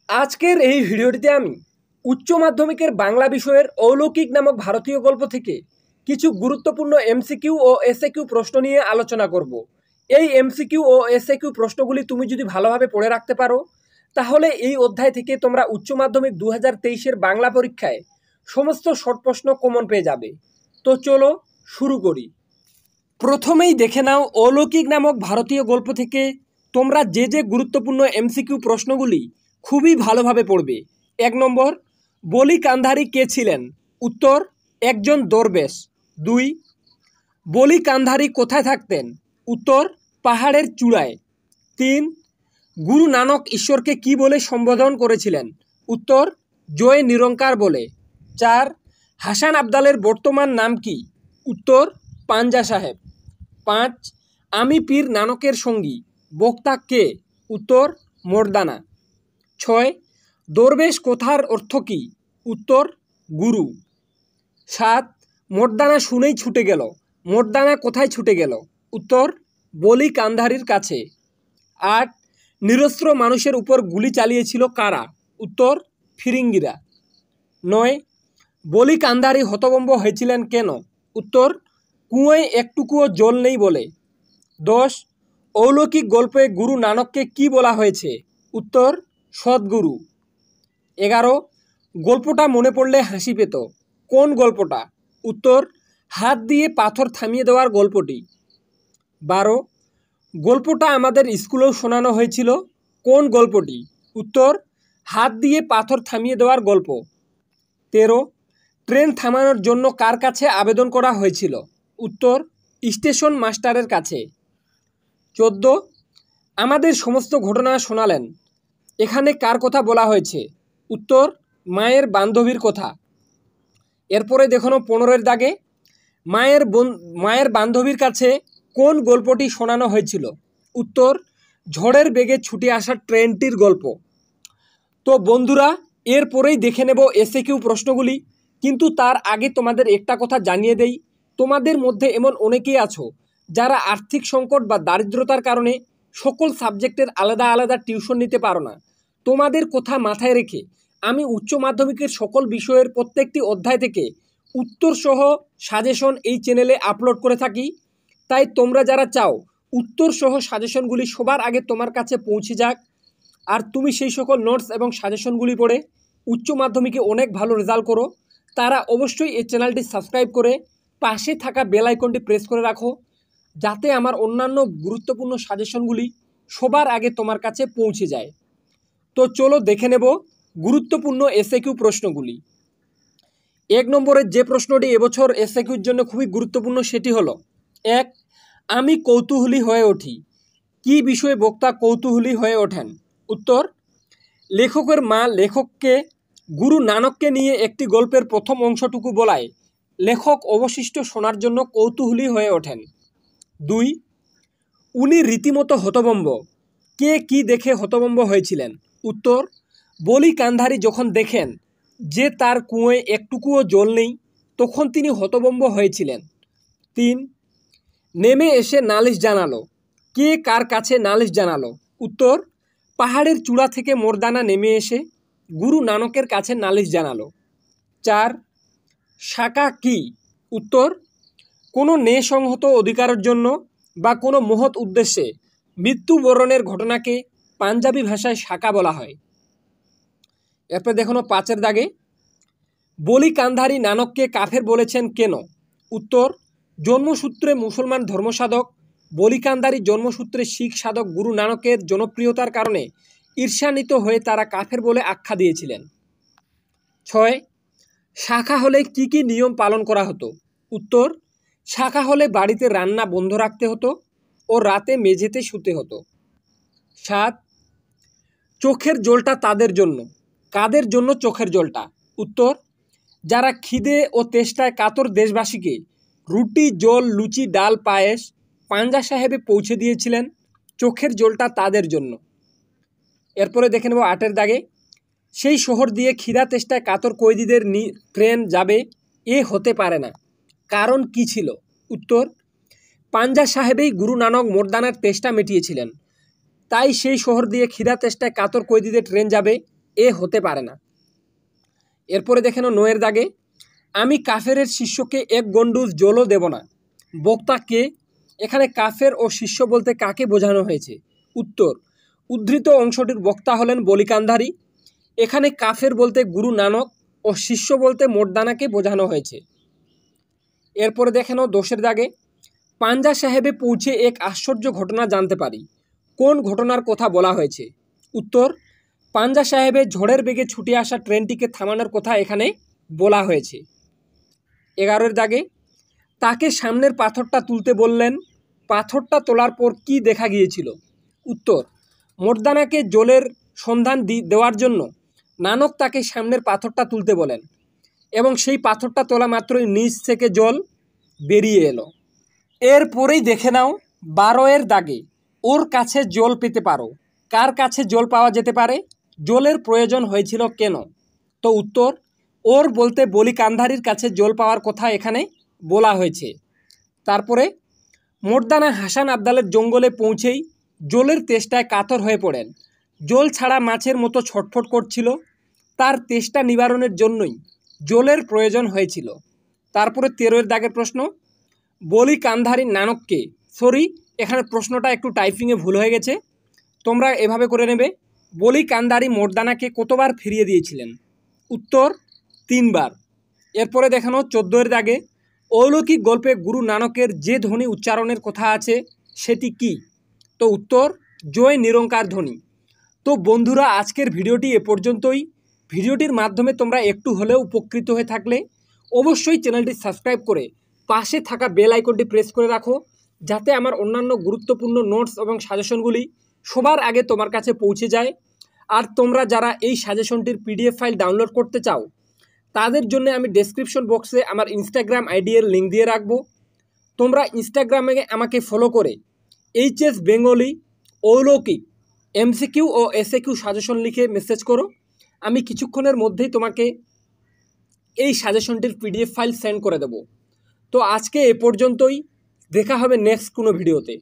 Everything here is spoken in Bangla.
আজকের এই ভিডিওটিতে আমি উচ্চ মাধ্যমিকের বাংলা বিষয়ের অলৌকিক নামক ভারতীয় গল্প থেকে কিছু গুরুত্বপূর্ণ এমসিকিউ ও এসএকিউ প্রশ্ন নিয়ে আলোচনা করব। এই এমসিকিউ ও এসএকিউ প্রশ্নগুলি তুমি যদি ভালোভাবে পড়ে রাখতে পারো তাহলে এই অধ্যায় থেকে তোমরা উচ্চ মাধ্যমিক 2023-এর বাংলা পরীক্ষায় সমস্ত শর্ট প্রশ্ন কমন পেয়ে যাবে। তো চলো শুরু করি। প্রথমেই দেখে নাও অলৌকিক নামক ভারতীয় গল্প থেকে তোমরা যে গুরুত্বপূর্ণ এমসিকিউ প্রশ্নগুলি খুবই ভালোভাবে পড়বে। 1 নম্বর, বলি কান্ধারী কে ছিলেন? উত্তর, একজন দরবেশ। 2, বলি কান্ধারী কোথায় থাকতেন? উত্তর, পাহাড়ের চূড়ায়। 3, গুরু নানক ঈশ্বরকে কি বলে সম্বোধন করেছিলেন? উত্তর, জয় নিরঙ্কার বলে। 4, হাসান আবদালের বর্তমান নাম কি? উত্তর, পাঞ্জা সাহেব। 5, আমি পীর নানকের সঙ্গী, বক্তা কে? উত্তর, মর্দানা। 6, দরবেশ কথার অর্থ কী? উত্তর, গুরু। 7, মর্দানা শুনেই ছুটে গেল, মর্দানা কোথায় ছুটে গেল? উত্তর, বলি কান্ধারীর কাছে। 8, নিরস্ত্র মানুষের উপর গুলি চালিয়েছিল কারা? উত্তর, ফিরিঙ্গিরা। 9, বলি কান্ধারী হতভম্ব হয়েছিলেন কেন? উত্তর, কুয়োয় একটুকুও জল নেই বলে। 10, অলৌকিক গল্পে গুরু নানককে কি বলা হয়েছে? উত্তর, সদ্গুরু। 11, গল্পটা মনে পড়লে হাসি পেত, কোন গল্পটা? উত্তর, হাত দিয়ে পাথর থামিয়ে দেওয়ার গল্পটি। 12, গল্পটা আমাদের স্কুলেও শোনানো হয়েছিল, কোন গল্পটি? উত্তর, হাত দিয়ে পাথর থামিয়ে দেওয়ার গল্প। 13, ট্রেন থামানোর জন্য কার কাছে আবেদন করা হয়েছিল? উত্তর, স্টেশন মাস্টারের কাছে। 14, আমাদের সমস্ত ঘটনা শোনালেন, এখানে কার কথা বলা হয়েছে? উত্তর, মায়ের বান্ধবীর কথা। এরপরে দেখো 15-এর দাগে, মায়ের বান্ধবীর কাছে কোন গল্পটি শোনানো হয়েছিল? উত্তর, ঝড়ের বেগে ছুটে আসা ট্রেনটির গল্প। তো বন্ধুরা, এরপরেই দেখে নেব এসএকিউ প্রশ্নগুলি, কিন্তু তার আগে তোমাদের একটা কথা জানিয়ে দেই, তোমাদের মধ্যে এমন অনেকেই আছো যারা আর্থিক সংকট বা দারিদ্রতার কারণে সকল সাবজেক্টের আলাদা আলাদা টিউশন নিতে পারো না। তোমাদের কথা মাথায় রেখে আমি উচ্চ মাধ্যমিকের সকল বিষয়ের প্রত্যেকটি অধ্যায় থেকে উত্তরসহ সাজেশন এই চ্যানেলে আপলোড করে থাকি। তাই তোমরা যারা চাও উত্তরসহ সাজেশনগুলি সবার আগে তোমার কাছে পৌঁছে যাক, আর তুমি সেই সকল নোটস এবং সাজেশনগুলি পড়ে উচ্চ মাধ্যমিকে অনেক ভালো রেজাল্ট করো, তারা অবশ্যই এই চ্যানেলটি সাবস্ক্রাইব করে পাশে থাকা বেল আইকনটি প্রেস করে রাখো, যাতে আমার অন্যান্য গুরুত্বপূর্ণ সাজেশনগুলি সবার আগে তোমার কাছে পৌঁছে যায়। তো চলো দেখে নেব গুরুত্বপূর্ণ এসএকিউ প্রশ্নগুলি। 1 নম্বরের যে প্রশ্নটি এবছর এসএকিউর জন্য খুবই গুরুত্বপূর্ণ সেটি হলো, 1, আমি কৌতূহলী হয়ে উঠি, কি বিষয়ে বক্তা কৌতূহলী হয়ে ওঠেন? উত্তর, লেখকের মা লেখককে গুরু নানককে নিয়ে একটি গল্পের প্রথম অংশটুকু বলায় লেখক অবশিষ্ট শোনার জন্য কৌতূহলী হয়ে ওঠেন। 2, উনি রীতিমতো হতভম্ব, কে কি দেখে হতভম্ব হয়েছিলেন? উত্তর, বলি কান্ধারী যখন দেখেন যে তার কুয়োয় একটুকুও জল নেই তখন তিনি হতভম্ব হয়েছিলেন। 3, নেমে এসে নালিশ জানালো, কে কার কাছে নালিশ জানালো? উত্তর, পাহাড়ের চূড়া থেকে মর্দানা নেমে এসে গুরু নানকের কাছে নালিশ জানালো। 4, শাখা কি? উত্তর, কোনো ন্যায়সংহত অধিকারের জন্য বা কোনো মহৎ উদ্দেশ্যে মৃত্যুবরণের ঘটনাকে পাঞ্জাবি ভাষায় শাখা বলা হয়। এরপর দেখো 5-এর দাগে, বলি কান্ধারী নানককে কাফের বলেছেন কেন? উত্তর, জন্মসূত্রে মুসলমান ধর্মসাধক বলি কান্ধারী জন্মসূত্রে শিখ সাধক গুরু নানকের জনপ্রিয়তার কারণে ঈর্ষান্বিত হয়ে তারা কাফের বলে আখ্যা দিয়েছিলেন। 6, শাখা হলে কি কি নিয়ম পালন করা হতো? উত্তর, শাখা হলে বাড়িতে রান্না বন্ধ রাখতে হতো ও রাতে মেঝেতে শুতে হতো। 7, চোখের জলটা তাদের জন্য, কাদের জন্য চোখের জলটা? উত্তর, যারা খিদে ও তেষ্টায় কাতর দেশবাসীকে রুটি জল লুচি ডাল পায়েস পাঞ্জা সাহেবে পৌঁছে দিয়েছিলেন, চোখের জলটা তাদের জন্য। এরপরে দেখে নেব 8-এর দাগে, সেই শহর দিয়ে খিদা তেষ্টায় কাতর কয়েদিদের ট্রেন যাবে এ হতে পারে না, কারণ কি ছিল? উত্তর, পাঞ্জা সাহেবেই গুরু নানক মর্দানার তেষ্টা মিটিয়েছিলেন, তাই সেই শহর দিয়ে খিদা তেষ্টায় কাতর কয়েদিদের ট্রেন যাবে এ হতে পারে না। এরপরে দেখে নাও 9 এর দাগে, আমি কাফেরের শিষ্যকে এক গন্ডুজ জলও দেব না। বক্তা কে? এখানে কাফের ও শিষ্য বলতে কাকে বোঝানো হয়েছে? উত্তর, উদ্ধৃত অংশটির বক্তা হলেন বলি কান্ধারী। এখানে কাফের বলতে গুরু নানক ও শিষ্য বলতে মোর্দানাকে বোঝানো হয়েছে। এরপরে দেখে নাও 10 এর দাগে, পাঞ্জা সাহেবে পৌঁছে এক আশ্চর্য ঘটনা জানতে পারি। কোন ঘটনার কথা বলা হয়েছে? উত্তর, পাঞ্জা সাহেবে ঝড়ের বেগে ছুটে আসা ট্রেনটিকে থামানোর কথা এখানে বলা হয়েছে। 11 এর দাগে, তাকে সামনের পাথরটা তুলতে বললেন, পাথরটা তোলার পর কি দেখা গিয়েছিল? উত্তর, মোর্দানাকে জলের সন্ধান দেওয়ার জন্য নানক তাকে সামনের পাথরটা তুলতে বলেন এবং সেই পাথরটা তোলা মাত্রই নিচ থেকে জল বেরিয়ে এলো। এরপরেই দেখে নাও 12 এর দাগে, ওর কাছে জল পেতে পারো। কার কাছে জল পাওয়া যেতে পারে? জলের প্রয়োজন হয়েছিল কেন? তো উত্তর, ওর বলতে বলি কান্ধারীর কাছে জল পাওয়ার কথা এখানে বলা হয়েছে। তারপরে মোর্দানা হাসান আবদালের জঙ্গলে পৌঁছেই জলের তেষ্টায় কাতর হয়ে পড়েন। জল ছাড়া মাছের মতো ছটফট করছিল। তার তেষ্টা নিবারণের জন্যই জলের প্রয়োজন হয়েছিল। তারপরে 13 এর দাগের প্রশ্ন, বলি কান্ধারীর নানককে, সরি এখানে প্রশ্নটা একটু টাইপিংয়ে ভুল হয়ে গেছে, তোমরা এভাবে করে নেবে, বলি কান্ধারী মোর্দানাকে কতবার ফিরিয়ে দিয়েছিলেন? উত্তর, 3 বার। এরপরে দেখানো 14 এর দাগে, অলৌকিক গল্পে গুরু নানকের যে ধ্বনি উচ্চারণের কথা আছে সেটি কি? তো উত্তর, জয় নিরঙ্কার ধ্বনি। তো বন্ধুরা, আজকের ভিডিওটি এ পর্যন্তই। ভিডিওটির মাধ্যমে তোমরা একটু হলেও উপকৃত হয়ে থাকলে অবশ্যই চ্যানেলটি সাবস্ক্রাইব করে পাশে থাকা বেল আইকনটি প্রেস করে রাখো, যাতে আমার অন্যান্য গুরুত্বপূর্ণ নোটস এবং সাজেশনগুলি সবার আগে তোমার কাছে পৌঁছে যায়। আর তোমরা যারা এই সাজেশনটির পিডিএফ ফাইল ডাউনলোড করতে চাও, তাদের জন্য আমি ডেসক্রিপশন বক্সে আমার ইনস্টাগ্রাম আইডি এর লিঙ্ক দিয়ে রাখবো। তোমরা ইনস্টাগ্রামে আমাকে ফলো করে এইচএস বেঙ্গলি অলৌকিক এমসিকিউ ও এসএকিউ সাজেশন লিখে মেসেজ করো। আমি কিছুক্ষণের মধ্যেই তোমাকে এই সাজেশনটির পিডিএফ ফাইল সেন্ড করে দেব। তো আজকে এ পর্যন্তই, দেখা হবে নেক্সট কোনো ভিডিওতে।